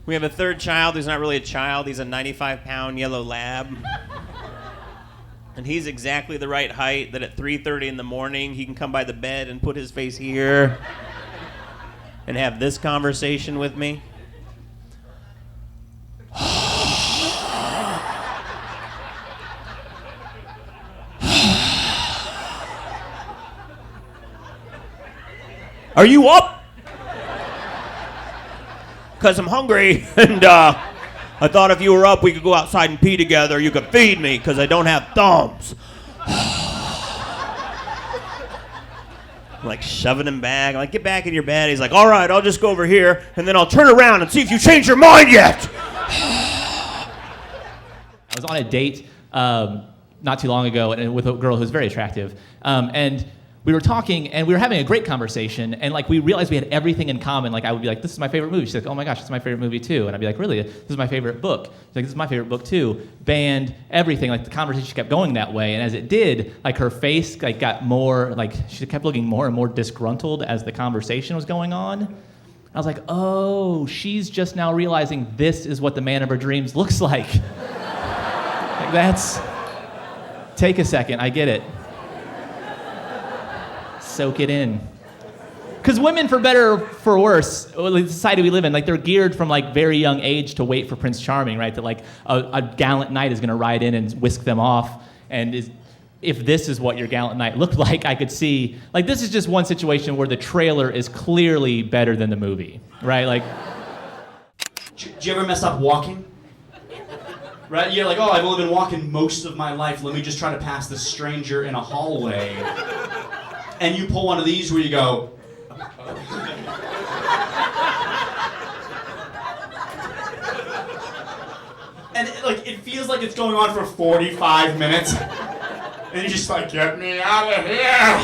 We have a third child who's not really a child. He's a 95-pound yellow lab. And he's exactly the right height that at 3:30 in the morning he can come by the bed and put his face here and have this conversation with me. Are you up? Because I'm hungry, and I thought if you were up, we could go outside and pee together. You could feed me, because I don't have thumbs. I'm like shoving him back. I'm like, get back in your bed. He's like, all right, I'll just go over here, and then I'll turn around and see if you changed your mind yet. I was on a date not too long ago and with a girl who's very attractive, and we were talking, and we were having a great conversation, and like we realized we had everything in common. Like I would be like, this is my favorite movie. She's like, oh my gosh, it's my favorite movie too. And I'd be like, really? This is my favorite book. She's like, this is my favorite book too. Band, everything. Like the conversation kept going that way, and as it did, like her face like got more, like she kept looking more and more disgruntled as the conversation was going on. I was like, oh, she's just now realizing this is what the man of her dreams looks like. Like that's, take a second, I get it. Soak it in. Because women, for better or for worse, the society we live in, like they're geared from like very young age to wait for Prince Charming, right? That like a gallant knight is going to ride in and whisk them off. And if this is what your gallant knight looked like, I could see, like this is just one situation where the trailer is clearly better than the movie, right? Like, do you ever mess up walking? Right? You're like, oh, I've only been walking most of my life. Let me just try to pass this stranger in a hallway. And you pull one of these where you go, and it feels like it's going on for 45 minutes. And you're just like, get me out of here.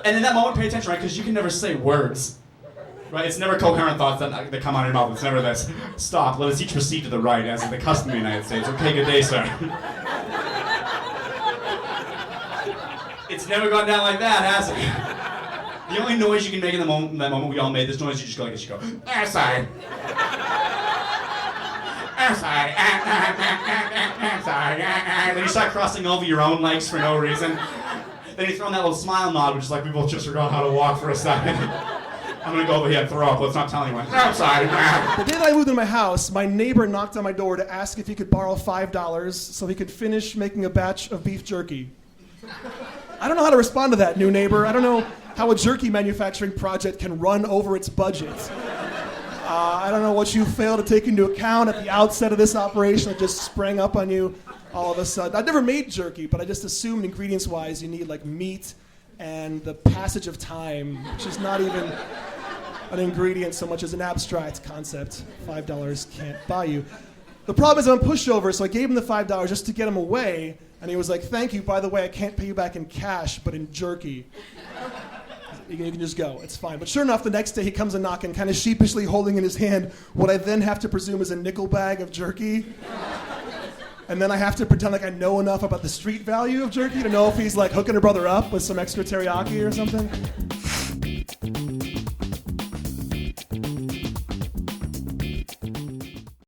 And in that moment, pay attention, right? Because you can never say words. Right? It's never coherent thoughts that come out of your mouth. It's never this. Stop. Let us each proceed to the right, as is the custom in the United States. Okay, good day, sir. It's never gone down like that, has it? The only noise you can make in that moment we all made this noise, you just go like this, you go, I'm sorry. I'm sorry. I'm sorry. Then you start crossing over your own legs for no reason. Then you throw in that little smile nod, which is like we both just forgot how to walk for a second. I'm gonna go over here and throw up. Let's not tell anyone. I'm sorry. The day that I moved into my house, my neighbor knocked on my door to ask if he could borrow $5 so he could finish making a batch of beef jerky. I don't know how to respond to that, new neighbor. I don't know how a jerky manufacturing project can run over its budget. I don't know what you failed to take into account at the outset of this operation that just sprang up on you all of a sudden. I've never made jerky, but I just assumed ingredients-wise you need like meat and the passage of time, which is not even an ingredient so much as an abstract concept. $5 can't buy you. The problem is I'm a pushover, so I gave him the $5 just to get him away. And he was like, thank you, by the way, I can't pay you back in cash, but in jerky. You can just go, it's fine. But sure enough, the next day he comes a knocking, kind of sheepishly holding in his hand what I then have to presume is a nickel bag of jerky. And then I have to pretend like I know enough about the street value of jerky to know if he's like hooking a brother up with some extra teriyaki or something.